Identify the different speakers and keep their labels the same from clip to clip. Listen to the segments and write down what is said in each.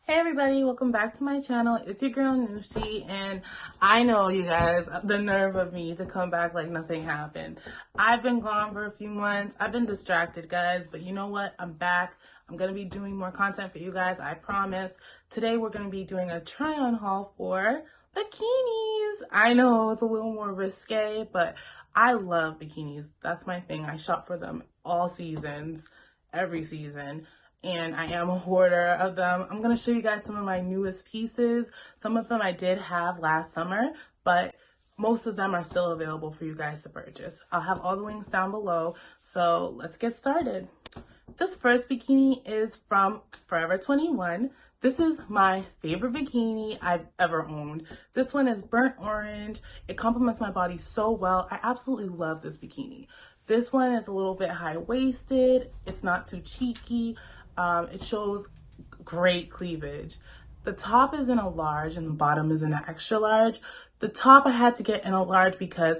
Speaker 1: Hey everybody, welcome back to my channel. It's your girl Nushi, and I know you guys, the nerve of me to come back like nothing happened. I've been gone for a few months. I've been distracted, guys, but you know what? I'm back. I'm going to be doing more content for you guys, I promise. Today we're going to be doing a try-on haul for bikinis. I know it's a little more risque, but I love bikinis. That's my thing. I shop for them all seasons, every season. And I am a hoarder of them. I'm going to show you guys some of my newest pieces. Some of them I did have last summer, but most of them are still available for you guys to purchase. I'll have all the links down below, so let's get started. This first bikini is from Forever 21. This is my favorite bikini I've ever owned. This one is burnt orange. It complements my body so well. I absolutely love this bikini. This one is a little bit high-waisted. It's not too cheeky. It shows great cleavage. The top is in a large and the bottom is in an extra large. The top I had to get in a large because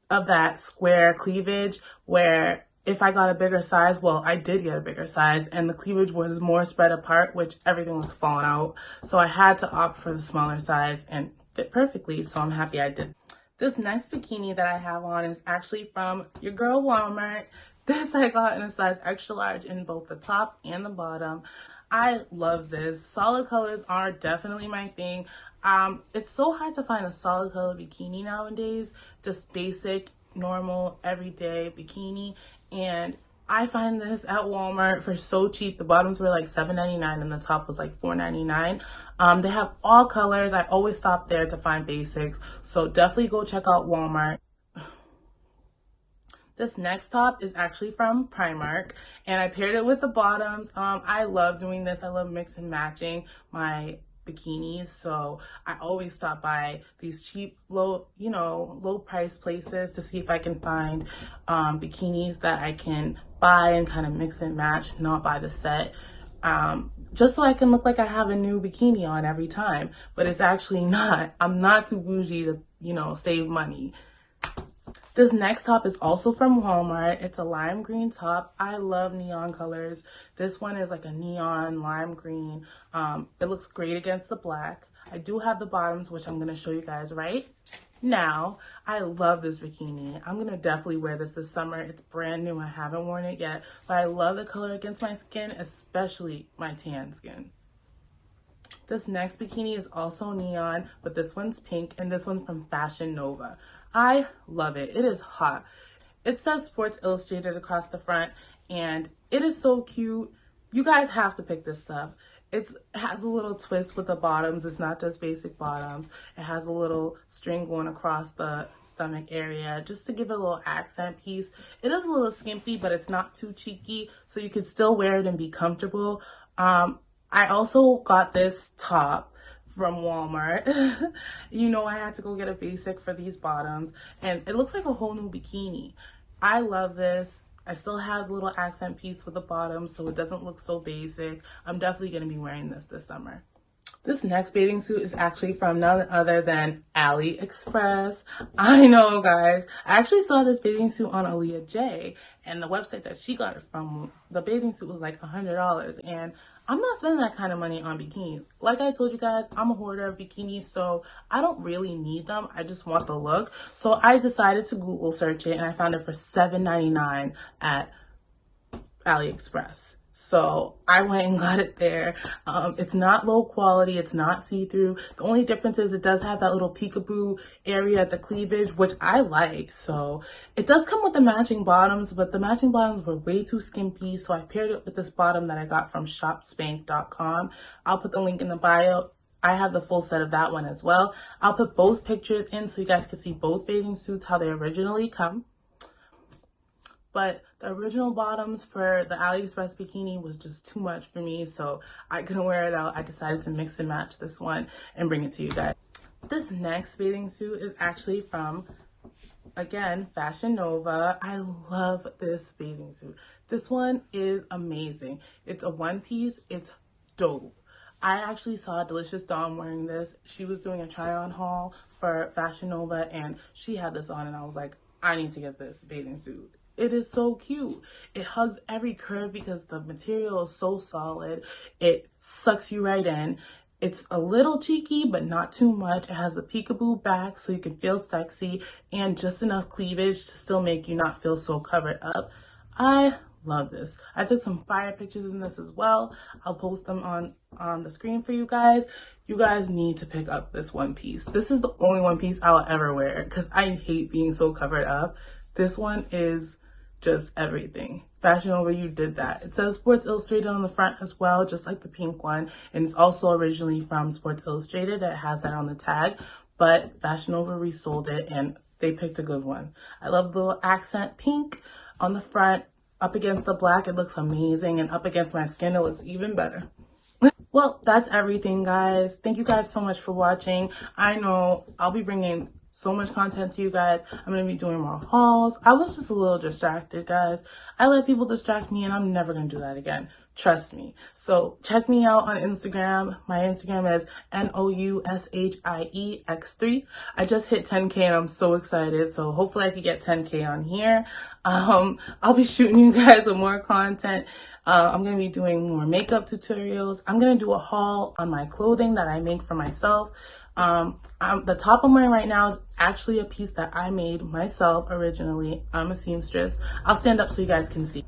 Speaker 1: of that square cleavage, where if I got a bigger size, well, I did get a bigger size, and the cleavage was more spread apart, which everything was falling out. So I had to opt for the smaller size and fit perfectly, so I'm happy I did. This next bikini that I have on is actually from your girl Walmart. This I got in a size extra large in both the top and the bottom. I love this. Solid colors are definitely my thing. It's so hard to find a solid color bikini nowadays. Just basic, normal, everyday bikini. And I find this at Walmart for so cheap. The bottoms were like $7.99 and the top was like $4.99. They have all colors. I always stop there to find basics. So definitely go check out Walmart. This next top is actually from Primark, and I paired it with the bottoms. I love doing this. I love mix and matching my bikinis, so I always stop by these cheap, low price places to see if I can find bikinis that I can buy and kind of mix and match, not buy the set. Just so I can look like I have a new bikini on every time, but it's actually not. I'm not too bougie to, save money. This next top is also from Walmart. It's a lime green top. I love neon colors. This one is like a neon lime green. It looks great against the black. I do have the bottoms, which I'm going to show you guys right now. I love this bikini. I'm going to definitely wear this summer. It's brand new. I haven't worn it yet, but I love the color against my skin, especially my tan skin. This next bikini is also neon, but this one's pink, and this one's from Fashion Nova. I love it. It is hot. It says Sports Illustrated across the front, and it is so cute. You guys have to pick this up. It has a little twist with the bottoms. It's not just basic bottoms. It has a little string going across the stomach area just to give it a little accent piece. It is a little skimpy, but it's not too cheeky, so you can still wear it and be comfortable. I also got this top from Walmart. I had to go get a basic for these bottoms, and it looks like a whole new bikini. I love this. I still have a little accent piece with the bottom, so it doesn't look so basic. I'm definitely going to be wearing this summer. This next bathing suit is actually from none other than AliExpress. I know, guys. I actually saw this bathing suit on Aaliyah J, and the website that she got it from, the bathing suit was like $100, and I'm not spending that kind of money on bikinis. Like I told you guys, I'm a hoarder of bikinis, so I don't really need them. I just want the look. So I decided to Google search it, and I found it for $7.99 at AliExpress. So I went and got it there. It's not low quality. It's not see-through. The only difference is it does have that little peekaboo area at the cleavage, which I like. So it does come with the matching bottoms, but the matching bottoms were way too skimpy. So I paired it with this bottom that I got from shopspank.com. I'll put the link in the bio. I have the full set of that one as well. I'll put both pictures in so you guys can see both bathing suits, how they originally come. But the original bottoms for the AliExpress bikini was just too much for me, so I couldn't wear it out. I decided to mix and match this one and bring it to you guys. This next bathing suit is actually from, again, Fashion Nova. I love this bathing suit. This one is amazing. It's a one-piece. It's dope. I actually saw Delicious Dawn wearing this. She was doing a try-on haul for Fashion Nova, and she had this on, and I was like, I need to get this bathing suit. It is so cute. It hugs every curve because the material is so solid. It sucks you right in. It's a little cheeky, but not too much. It has a peekaboo back so you can feel sexy and just enough cleavage to still make you not feel so covered up. I love this. I took some fire pictures in this as well. I'll post them on the screen for you guys. You guys need to pick up this one piece. This is the only one piece I'll ever wear because I hate being so covered up. This one is just everything. Fashion Over You did that. It says Sports Illustrated on the front as well, just like the pink one. And it's also originally from Sports Illustrated. It has that on the tag. But Fashion Over resold it and they picked a good one. I love the little accent pink on the front. Up against the black, it looks amazing. And up against my skin, it looks even better. Well, that's everything, guys. Thank you guys so much for watching. I know I'll be bringing so much content to you guys. I'm going to be doing more hauls. I was just a little distracted, guys. I let people distract me and I'm never going to do that again. Trust me. So check me out on Instagram. My Instagram is NOUSHIEX3. I just hit 10K and I'm so excited. So hopefully I can get 10K on here. I'll be shooting you guys with more content. I'm going to be doing more makeup tutorials. I'm going to do a haul on my clothing that I make for myself. The top I'm wearing right now is actually a piece that I made myself originally. I'm a seamstress. I'll stand up so you guys can see.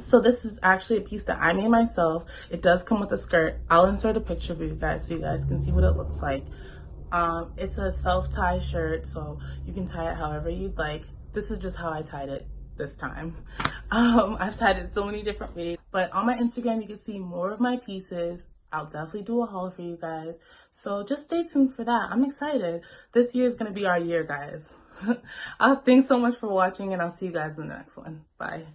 Speaker 1: So this is actually a piece that I made myself. It does come with a skirt. I'll insert a picture for you guys so you guys can see what it looks like. It's a self-tie shirt, so you can tie it however you'd like. This is just how I tied it this time. I've tied it so many different ways, but on my Instagram you can see more of my pieces. I'll definitely do a haul for you guys, so just stay tuned for that. I'm excited. This year is going to be our year, guys. Thanks so much for watching, and I'll see you guys in the next one. Bye.